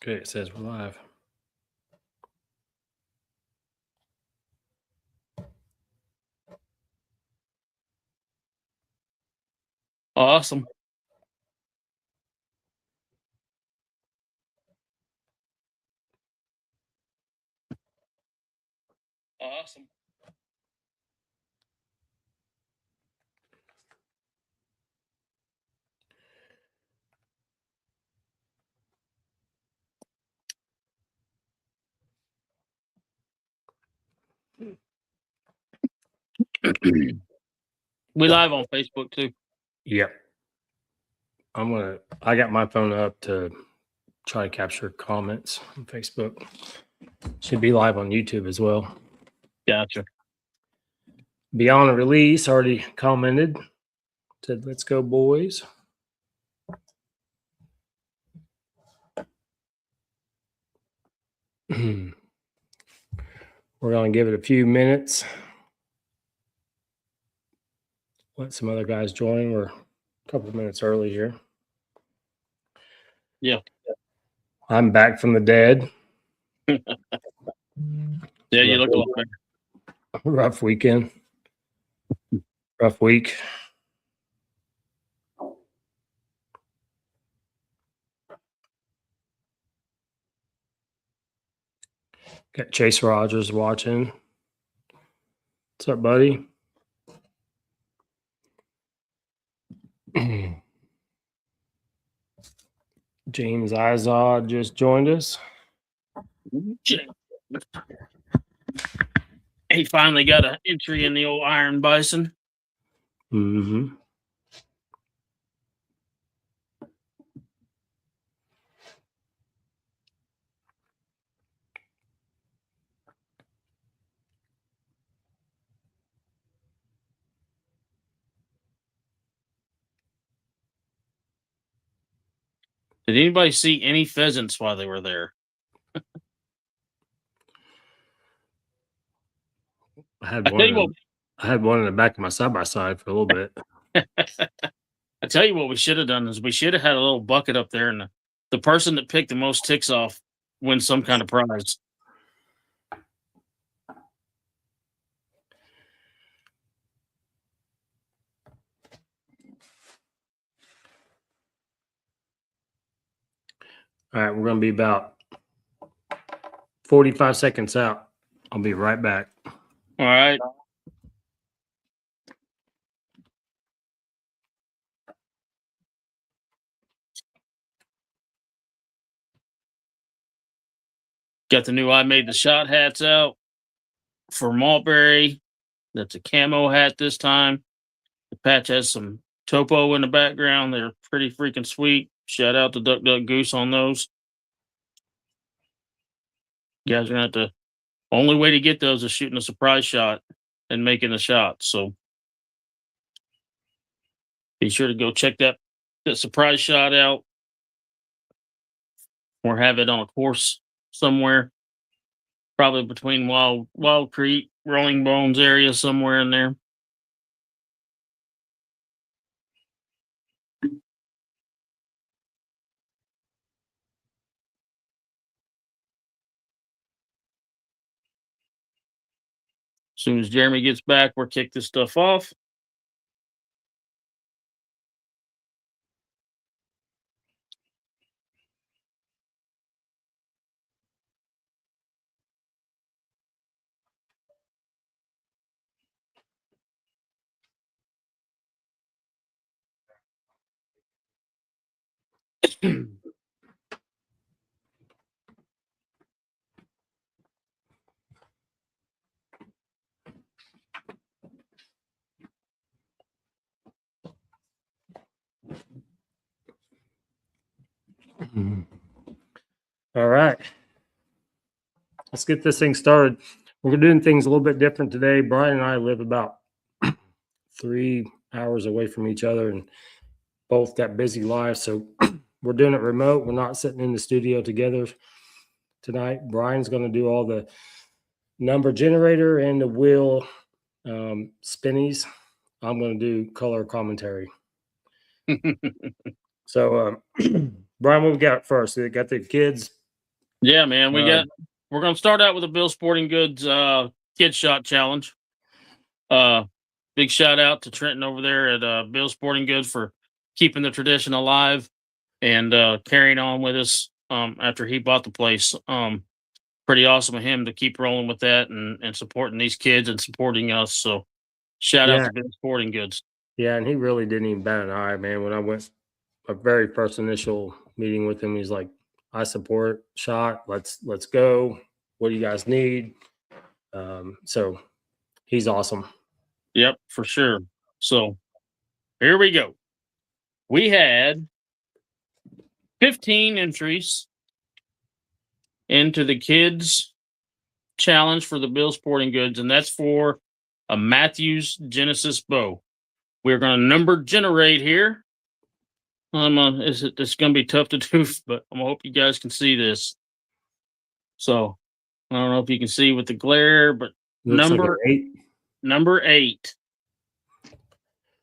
Okay, it says we're live. Awesome. Awesome. We live on Facebook too. Yep. I got my phone up to try to capture comments on Facebook. Should be live on YouTube as well. Gotcha. Beyond a Release already commented. Said, let's go, boys. We're going to give it a few minutes. Let some other guys join. We're a couple of minutes early here. Yeah. I'm back from the dead. Yeah, you look a lot better. Rough weekend. Rough week. Got Chase Rogers watching. What's up, buddy? James Izod just joined us. He finally got an entry in the old Iron Bison. Mm-hmm. Did anybody see any pheasants while they were there? I had one in the back of my side-by-side for a little bit. I tell you what we should have done is we should have had a little bucket up there, and the person that picked the most ticks off wins some kind of prize. All right, we're going to be about 45 seconds out. I'll be right back. All right. Got the new I Made the Shot hats out for Maltberry. That's a camo hat this time. The patch has some topo in the background. They're pretty freaking sweet. Shout out to Duck Duck Goose on those. You guys are going to have to. Only way to get those is shooting a surprise shot and making a shot. So be sure to go check that surprise shot out, or have it on a course somewhere, probably between Wild Creek, Rolling Bones area, somewhere in there. As soon as Jeremy gets back, we'll kick this stuff off. All right. Let's get this thing started. We're doing things a little bit different today. Bryan and I live about 3 hours away from each other and both got busy lives. So we're doing it remote. We're not sitting in the studio together tonight. Bryan's going to do all the number generator and the wheel spinnies. I'm going to do color commentary. So, Bryan, what we got first? We got the kids Yeah, man. We're gonna start out with a Bill Sporting Goods kid shot challenge. Uh Big shout out to Trenton over there at Bill Sporting Goods for keeping the tradition alive and carrying on with us after he bought the place. Pretty awesome of him to keep rolling with that and supporting these kids and supporting us. So shout out Yeah, to Bill Sporting Goods. yeah, and he really didn't even bat an eye, man. When I went my very first initial meeting with him, he's like, "I support shot. Let's go. What do you guys need?" So he's awesome. Yep, for sure. So here we go. We had 15 entries into the kids challenge for the Bill Sporting Goods, and that's for a Matthews Genesis bow. We're going to number generate here. It's going to be tough to do, but I hope you guys can see this. So I don't know if you can see with the glare, but Looks like an 8. number 8.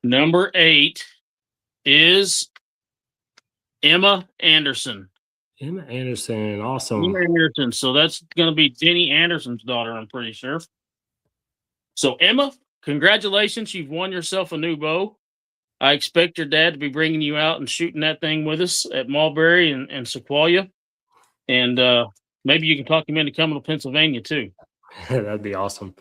Number 8 is Emma Anderson. Emma Anderson, awesome. Emma Anderson. So that's going to be Denny Anderson's daughter, I'm pretty sure. So Emma, congratulations. You've won yourself a new bow. I expect your dad to be bringing you out and shooting that thing with us at Mulberry and Sequoia. And maybe you can talk him into coming to Pennsylvania too. That'd be awesome.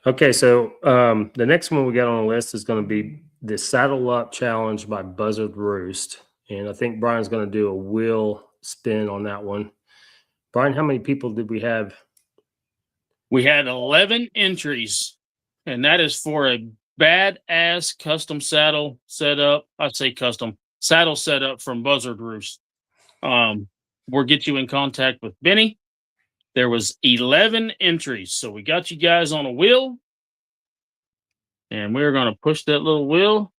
Okay, so the next one we got on the list is going to be the Saddle Up Challenge by Buzzard Roost. And I think Brian's going to do a wheel spin on that one. Brian, how many people did we have? We had 11 entries, and that is for a badass custom saddle setup. I'd say custom saddle setup from Buzzard Roost. We'll get you in contact with Benny. There was 11 entries, so we got you guys on a wheel, and we're going to push that little wheel,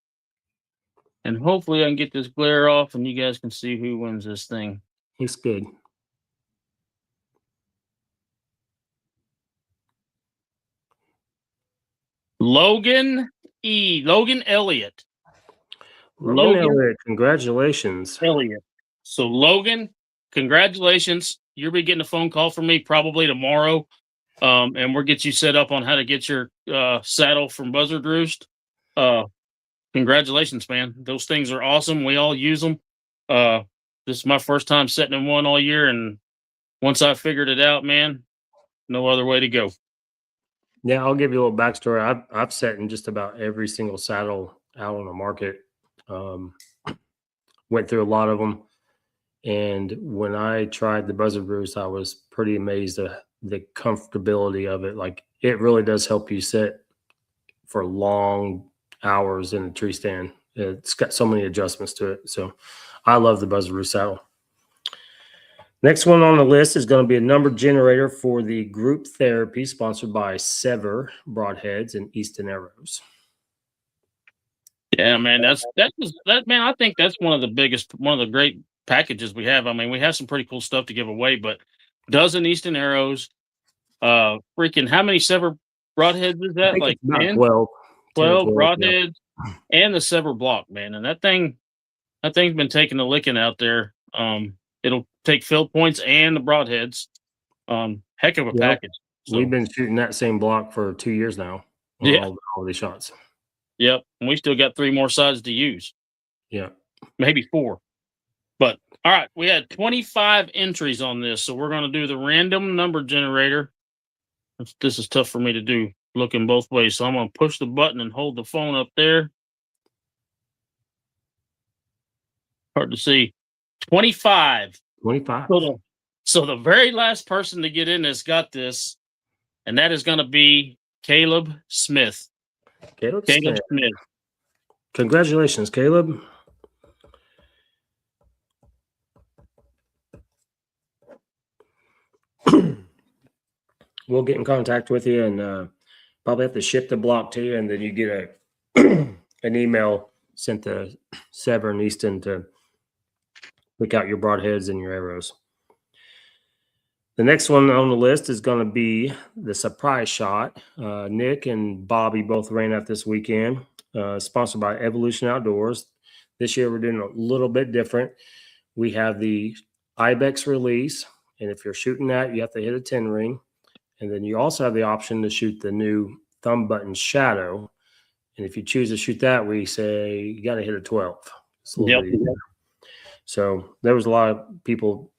and hopefully I can get this glare off, and you guys can see who wins this thing. He's good. Logan Elliott. Logan Elliott, congratulations. Elliott. So Logan, congratulations. You'll be getting a phone call from me probably tomorrow. And we'll get you set up on how to get your saddle from Buzzard Roost. Congratulations, man. Those things are awesome. We all use them. This is my first time setting in one all year, and once I figured it out, man, no other way to go. Yeah, I'll give you a little backstory. I've sat in just about every single saddle out on the market. Went through a lot of them, and when I tried the Buzzard Roost, I was pretty amazed at the comfortability of it. Like, it really does help you sit for long hours in a tree stand. It's got so many adjustments to it. So I love the Buzzard Roost saddle. Next one on the list is going to be a number generator for the group therapy sponsored by Sever Broadheads and Easton Arrows. Yeah, man, that man. I think that's one of the great packages we have. I mean, we have some pretty cool stuff to give away, but dozen Easton Arrows, freaking how many Sever Broadheads is that? Like 10? 12 broadheads, yeah. And the Sever block, man. And that thing's been taking a licking out there. It'll take field points and the broadheads. Heck of a package. So, we've been shooting that same block for 2 years now. Yeah, all these shots. Yep, and we still got 3 more sides to use. Yeah, maybe 4. But all right, we had 25 entries on this, so we're going to do the random number generator. This is tough for me to do, looking both ways. So I'm going to push the button and hold the phone up there. Hard to see. 25. 25. So the very last person to get in has got this, and that is going to be Caleb Smith. Caleb Smith. Congratulations, Caleb. We'll get in contact with you and probably have to ship the block to you, and then you get an email sent to Sever and Easton to pick out your broadheads and your arrows. The next one on the list is going to be the surprise shot. Nick and Bobby both ran out this weekend, sponsored by Evolution Outdoors. This year we're doing a little bit different. we have the Ibex release. And if you're shooting that, you have to hit a 10 ring. And then you also have the option to shoot the new thumb button shadow. And if you choose to shoot that, we say you got to hit a 12. It's a little bit easier. So there was a lot of people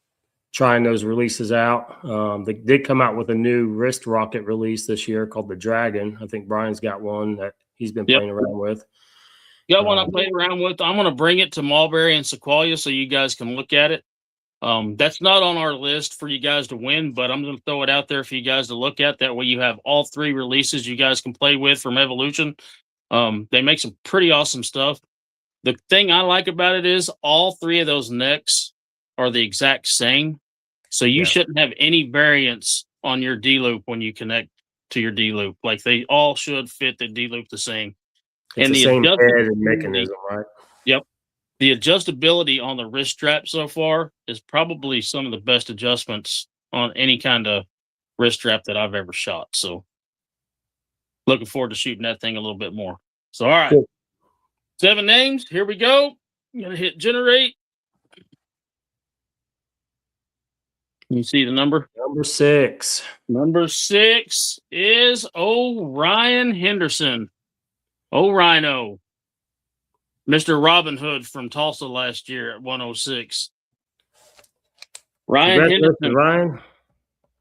trying those releases out. They did come out with a new wrist rocket release this year called the Dragon. I think Brian's got one that he's been playing around with. Got one I played around with. I'm going to bring it to Mulberry and Sequoia so you guys can look at it. That's not on our list for you guys to win, but I'm going to throw it out there for you guys to look at. That way you have all 3 releases you guys can play with from Evolution. They make some pretty awesome stuff. The thing I like about it is all 3 of those necks are the exact same. So you shouldn't have any variance on your D-loop when you connect to your D-loop. Like they all should fit the D-loop the same. It's the same head and mechanism, right? Yep. The adjustability on the wrist strap so far is probably some of the best adjustments on any kind of wrist strap that I've ever shot. So looking forward to shooting that thing a little bit more. So, all right. Cool. 7 names. Here we go. I'm going to hit generate. You see the number? Number 6. Number 6 is Ryan Henderson. Rhino. Mr. Robin Hood from Tulsa last year at 106. Ryan Henderson. Ryan.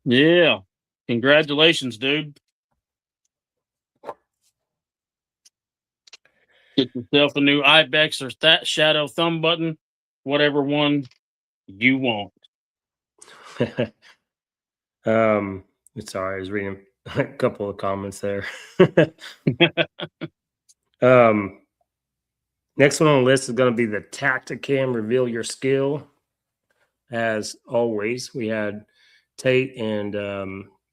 Yeah. Congratulations, dude. Get yourself a new Ibex or that shadow thumb button, whatever one you want. Sorry, I was reading a couple of comments there. Next one on the list is going to be the Tacticam Reveal Your Skill. As always, we had Tate and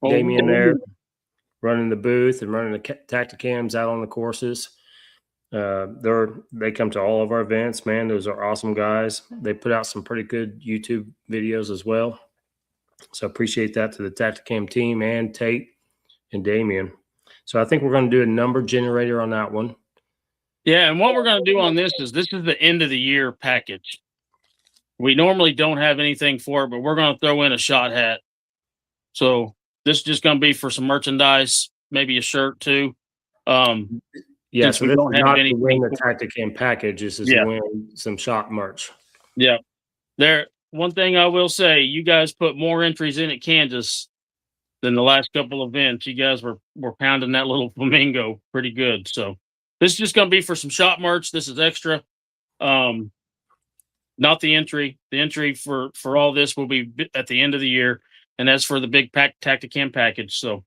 Damien there running the booth and running the Tacticams out on the courses. They come to all of our events, man. Those are awesome guys. They put out some pretty good YouTube videos as well. So appreciate that to the Tacticam team and Tate and Damien. So I think we're going to do a number generator on that one. Yeah, and what we're going to do on this is the end of the year package. We normally don't have anything for it, but we're going to throw in a shot hat. So this is just going to be for some merchandise, maybe a shirt too. Yeah, so we don't have to win the Tacticam package. This is to win some shot merch. Yeah. One thing I will say, you guys put more entries in at Kansas than the last couple events. You guys were pounding that little flamingo pretty good. So this is just going to be for some shop merch. This is extra. Not the entry. The entry for all this will be at the end of the year. And that's for the big Tacticam package. So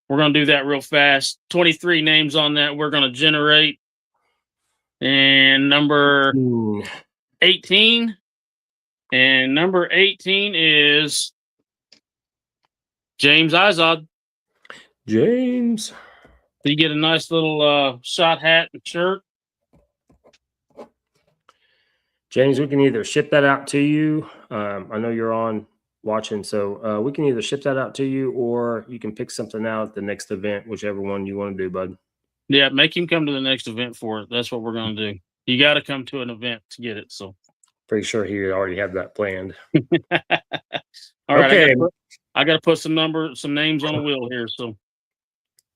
we're going to do that real fast. 23 names on that we're going to generate. And number 18. And number 18 is James Izod. James. So you get a nice little shot hat and shirt. James, we can either ship that out to you. I know you're on watching, so we can either ship that out to you or you can pick something out at the next event, whichever one you want to do, bud. Yeah, make him come to the next event for it. That's what we're going to do. You got to come to an event to get it. So pretty sure he already had that planned. All right. Okay. I got to put some names on a wheel here. So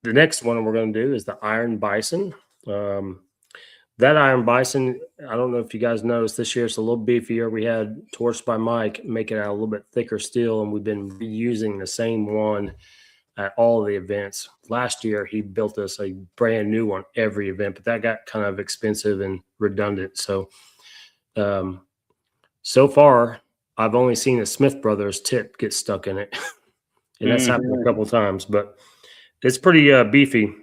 the next one we're going to do is the Iron Bison. That Iron Bison, I don't know if you guys noticed, this year it's a little beefier. We had Torched by Mike make it out a little bit thicker steel, and we've been reusing the same one at all of the events. Last year, he built us a brand new one every event, but that got kind of expensive and redundant. So, so far, I've only seen a Smith Brothers tip get stuck in it, and that's happened a couple of times, but it's pretty beefy.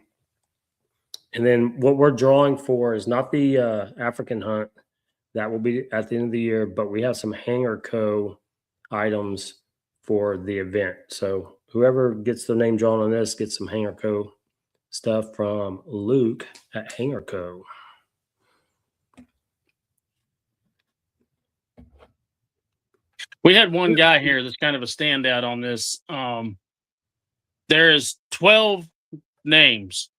And then what we're drawing for is not the African hunt. That will be at the end of the year, but we have some Hanger Co. items for the event. So whoever gets their name drawn on this gets some Hanger Co. stuff from Luke at Hanger Co. We had one guy here that's kind of a standout on this. There's 12 names.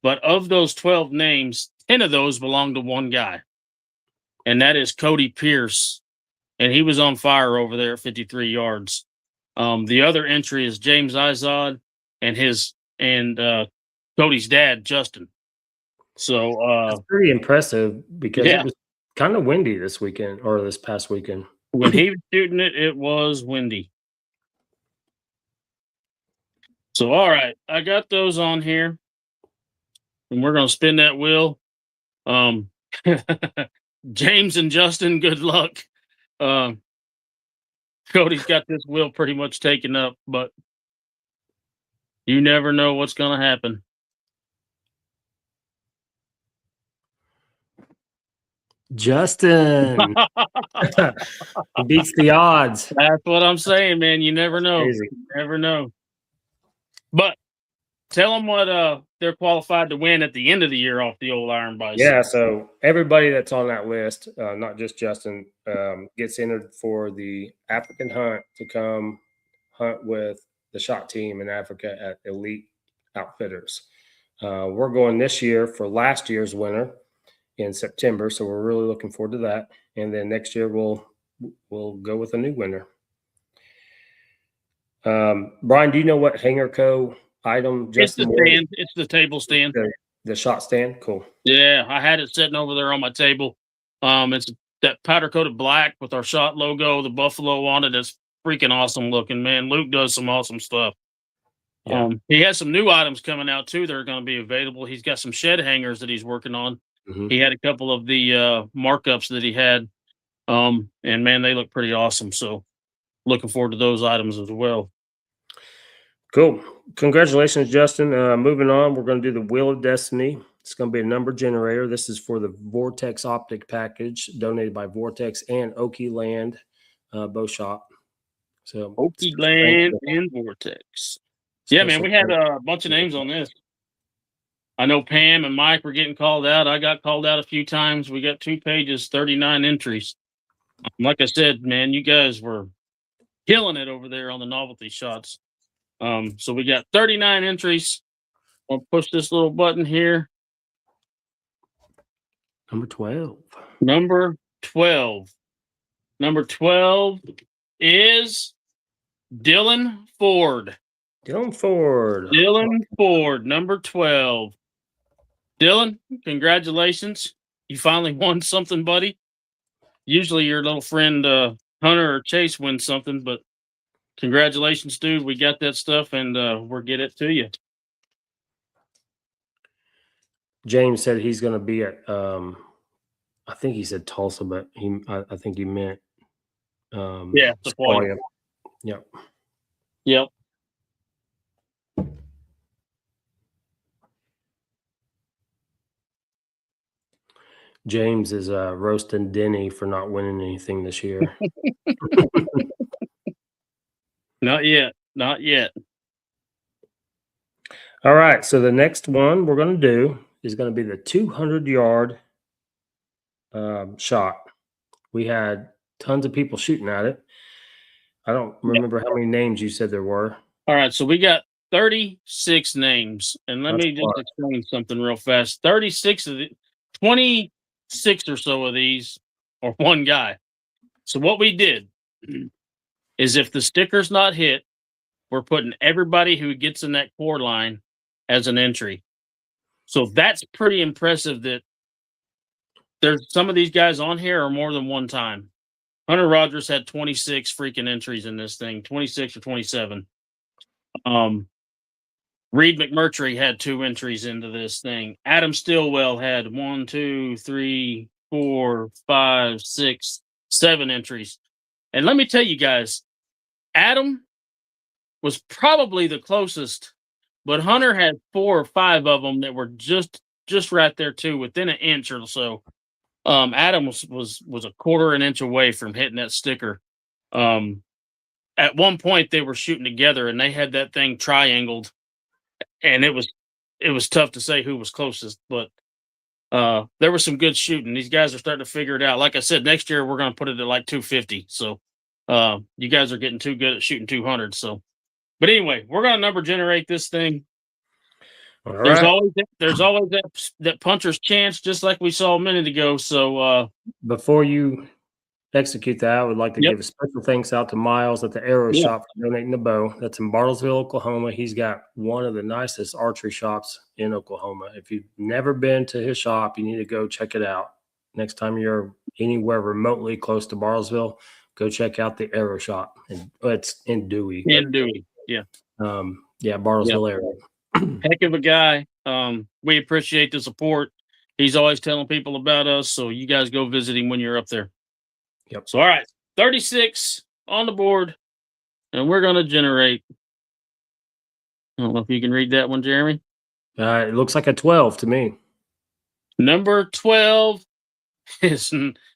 But of those 12 names, 10 of those belong to one guy. And that is Cody Pierce. and he was on fire over there at 53 yards. The other entry is James Izod and Cody's dad, Justin. So That's pretty impressive because yeah, it was kind of windy this weekend or this past weekend. when he was shooting it, it was windy. So all right, I got those on here, and we're gonna spin that wheel. James and Justin, good luck. Cody's got this wheel pretty much taken up, but you never know what's going to happen. Justin he beats the odds. That's what I'm saying, man. You never know. Crazy. You never know. But tell them what they're qualified to win at the end of the year off the old Iron Bison. Yeah, so everybody that's on that list, not just Justin, gets entered for the African hunt to come hunt with the shot team in Africa at Elite Outfitters. We're going this year for last year's winner in September, so we're really looking forward to that. And then next year we'll go with a new winner. Brian, do you know what Hanger Co. item Justin It's the stand. It's the table stand. The shot stand? Cool. Yeah, I had it sitting over there on my table. It's that powder coated black with our shot logo, the buffalo on it. It's freaking awesome looking, man. Luke does some awesome stuff. Yeah. He has some new items coming out too that are going to be available. He's got some shed hangers that he's working on. Mm-hmm. He had a couple of the markups that he had, and man, they look pretty awesome. So looking forward to those items as well. Cool. Congratulations, Justin. Moving on, we're going to do the Wheel of Destiny. It's going to be a number generator. This is for the Vortex Optic package donated by Vortex and Okie Land Bow Shop. So Okie Land and Vortex. Yeah, man, we had a bunch of names on this. I know Pam and Mike were getting called out. I got called out a few times. We got 2 pages, 39 entries. Like I said, man, you guys were killing it over there on the novelty shots. So we got 39 entries. I'll push this little button here. Number 12. Number 12. Number 12 is Dylan Ford. Dylan Ford. Dylan Ford, number 12. Dylan, congratulations. You finally won something, buddy. Usually your little friend Hunter or Chase wins something, but congratulations, dude. We got that stuff, and we'll get it to you. James said he's going to be at, I think he said Tulsa, but I think he meant Sequoia. Yep. Yep. James is roasting Denny for not winning anything this year. Not yet. Not yet. All right. So the next one we're going to do is going to be the 200-yard shot. We had tons of people shooting at it. I don't remember how many names you said there were. All right. So we got 36 names. And let me just explain something real fast. 36 of the 26 or so of these are one guy. So what we did is if the sticker's not hit, we're putting everybody who gets in that core line as an entry. So that's pretty impressive that there's some of these guys on here are more than one time. Hunter Rogers had 26 freaking entries in this thing, 26 or 27. Reed McMurtry had 2 entries into this thing. Adam Stillwell had 1, 2, 3, 4, 5, 6, 7 entries. And let me tell you guys, Adam was probably the closest, but Hunter had 4 or 5 of them that were just right there too, within an inch or so. Adam was a quarter an inch away from hitting that sticker. At one point they were shooting together and they had that thing triangled, and it was tough to say who was closest, but there was some good shooting. These guys are starting to figure it out. Like I said, next year we're going to put it at like 250. So you guys are getting too good at shooting 200. So, but anyway, we're going to number generate this thing. All there's right. always that puncher's chance, just like we saw a minute ago. So before you execute that, I would like to Yep. give a special thanks out to Miles at the Arrow Yeah. Shop for donating the bow. That's in Bartlesville, Oklahoma. He's got one of the nicest archery shops in Oklahoma. If you've never been to his shop, you need to go check it out. Next time you're anywhere remotely close to Bartlesville, go check out the Arrow Shop. And it's in Dewey. And Dewey. Yeah. Yeah, Bartlesville area. Heck of a guy. We appreciate the support. He's always telling people about us, so you guys go visit him when you're up there. Yep. So, all right, 36 on the board, and we're going to generate. I don't know if you can read that one, Jeremy. It looks like a 12 to me. Number 12 is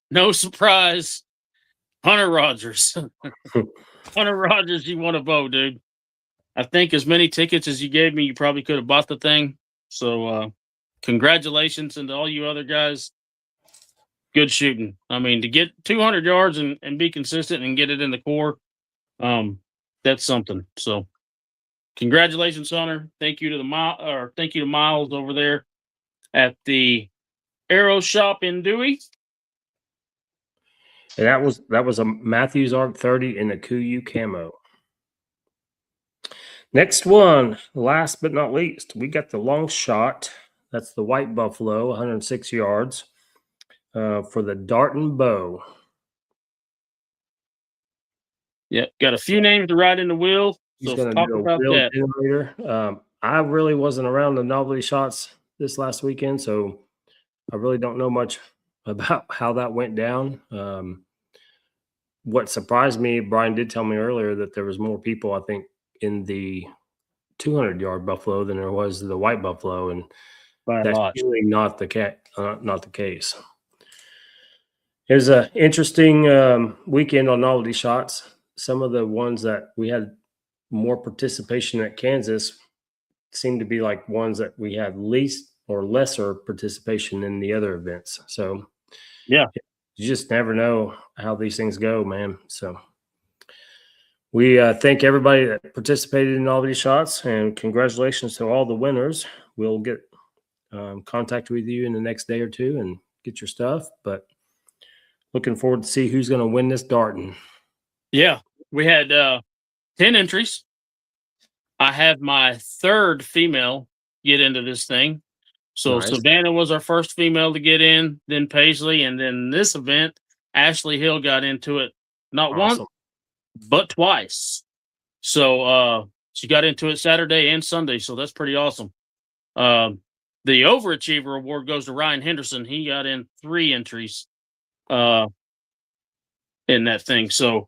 no surprise, Hunter Rogers. Hunter Rogers, you want a bow, dude. I think as many tickets as you gave me, you probably could have bought the thing. So, congratulations, and to all you other guys, good shooting. I mean, to get 200 yards and be consistent and get it in the core, that's something. So, congratulations, Hunter. Thank you to thank you to Miles over there at the Arrow Shop in Dewey. And that was a Matthews Arc 30 in a Kuiu camo. Next one, last but not least, we got the long shot. That's the White Buffalo, 106 yards for the Darton bow. Yeah, got a few names to ride in the wheel. He's So going to talk do a about wheel that. generator. I really wasn't around the novelty shots this last weekend, so I really don't know much about how that went down. What surprised me, Brian did tell me earlier that there was more people, I think, in the 200-yard buffalo than there was the white buffalo, and By a that's lot. usually not the case. It was an interesting weekend on novelty shots. Some of the ones that we had more participation at Kansas seemed to be like ones that we had least or lesser participation in the other events. So Yeah. you just never know how these things go, man. So we thank everybody that participated in all these shots, and congratulations to all the winners. We'll get contact with you in the next day or two and get your stuff. But looking forward to see who's going to win this Darton. Yeah, we had 10 entries. I have my third female get into this thing. So Nice. Savannah was our first female to get in, then Paisley, and then this event, Ashley Hill got into it not once, but twice. So she got into it Saturday and Sunday, so that's pretty awesome. The Overachiever Award goes to Ryan Henderson. He got in 3 entries in that thing. So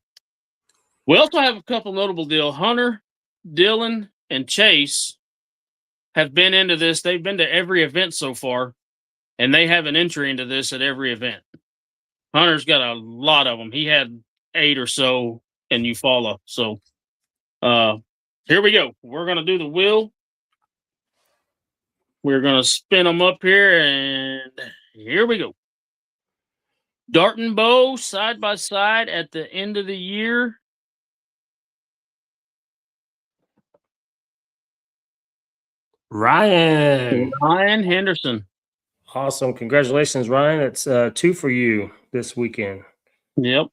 we also have a couple notable deals. Hunter, Dylan, and Chase have been into this. They've been to every event so far, and they have an entry into this at every event. Hunter's got a lot of them. He had 8 or so in Eufaula. So here we go. We're going to do the wheel. We're going to spin them up here, and here we go. Darton bow side by side at the end of the year. Ryan Henderson. Awesome. Congratulations, Ryan. It's 2 for you this weekend. Yep.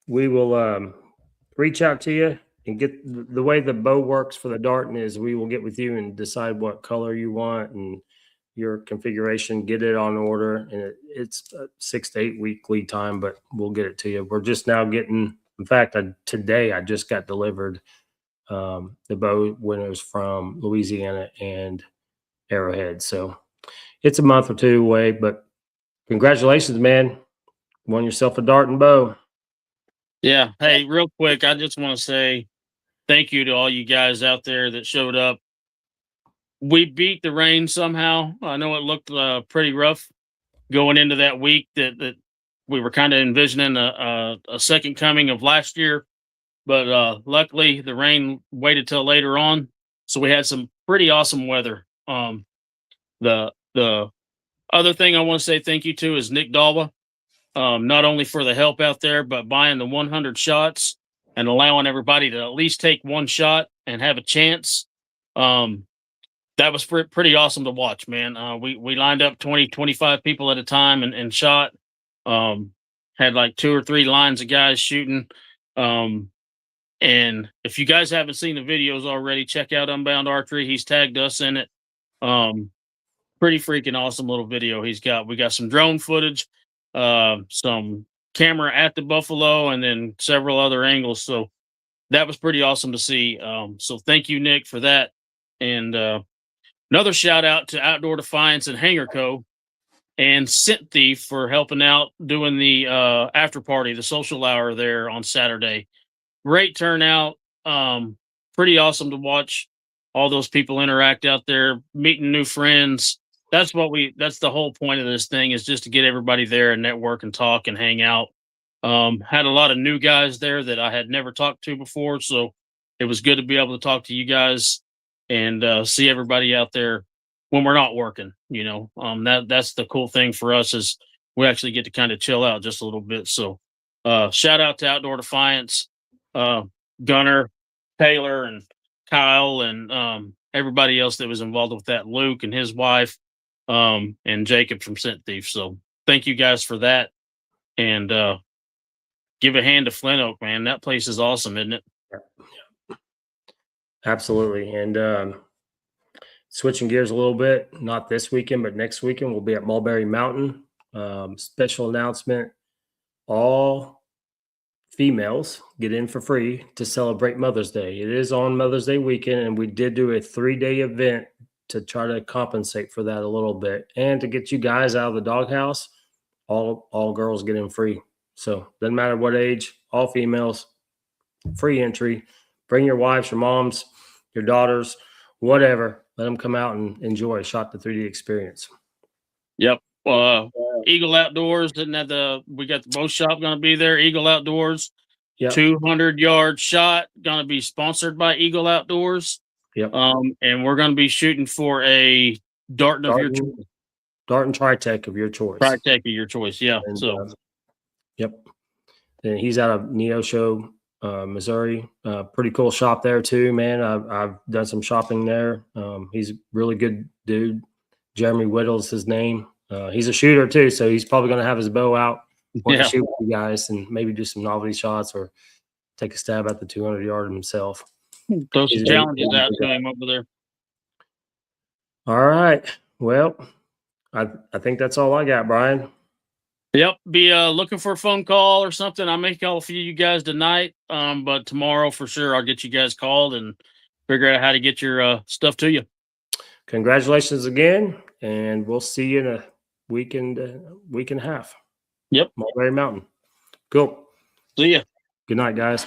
We will reach out to you and get the way the bow works for the Darton is we will get with you and decide what color you want and your configuration, get it on order. And it's a 6 to 8 week lead time, but we'll get it to you. We're just now getting, in fact, today I just got delivered the bow winners from Louisiana and Arrowhead. So it's a month or 2 away, but congratulations, man. Won yourself a Darton bow. Yeah. Hey, real quick, I just want to say thank you to all you guys out there that showed up. We beat the rain somehow. I know it looked pretty rough going into that week that we were kind of envisioning a second coming of last year. But luckily, the rain waited till later on. So we had some pretty awesome weather. The other thing I want to say thank you to is Nick Dalba. Not only for the help out there, but buying the 100 shots and allowing everybody to at least take one shot and have a chance. That was pretty awesome to watch, man. We lined up 20, 25 people at a time and shot. had like 2 or 3 lines of guys shooting. And if you guys haven't seen the videos already, check out Unbound Archery. He's tagged us in it. Pretty freaking awesome little video he's got. We got some drone footage, some camera at the buffalo, and then several other angles. So that was pretty awesome to see. So thank you, Nick, for that. And another shout out to Outdoor Defiance and Hanger Co. and Scent Thief for helping out doing the after party, the social hour there on Saturday. Great turnout. Pretty awesome to watch all those people interact out there, meeting new friends. That's the whole point of this thing, is just to get everybody there and network and talk and hang out. Had a lot of new guys there that I had never talked to before. So it was good to be able to talk to you guys and see everybody out there when we're not working, that's the cool thing for us, is we actually get to kind of chill out just a little bit. So shout out to Outdoor Defiance, Gunner, Taylor, and Kyle, and everybody else that was involved with that, Luke and his wife, and Jacob from Scent Thief. So thank you guys for that. And give a hand to Flint Oak, man. That place is awesome, isn't it? Absolutely. And switching gears a little bit, not this weekend, but next weekend, we'll be at Mulberry Mountain. Special announcement: all females get in for free to celebrate Mother's Day. It is on Mother's Day weekend, and we did do a 3-day event to try to compensate for that a little bit, and to get you guys out of the doghouse. All girls get in free. So doesn't matter what age, all females, free entry. Bring your wives, your moms, your daughters, whatever. Let them come out and enjoy a Shot to 3D experience. Yep. Eagle Outdoors, we got the bow shop going to be there. Eagle Outdoors, yep. 200-yard shot, going to be sponsored by Eagle Outdoors. Yep. And we're going to be shooting for a Dart of your choice. Dart and Tritech of your choice. Tritech of your choice, yeah. And, yep. And he's out of Neosho, Missouri. Pretty cool shop there too, man. I've done some shopping there. He's a really good dude. Jeremy Whittle's his name. He's a shooter too, so he's probably going to have his bow out, want to shoot with you guys, and maybe do some novelty shots or take a stab at the 200-yard himself. Those challenges out to him over there. All right. Well, I think that's all I got, Brian. Yep. Be looking for a phone call or something. I may call a few of you guys tonight, but tomorrow for sure I'll get you guys called and figure out how to get your stuff to you. Congratulations again, and we'll see you in a week and a half. Yep. Mulberry Mountain. Cool. See ya. Good night, guys.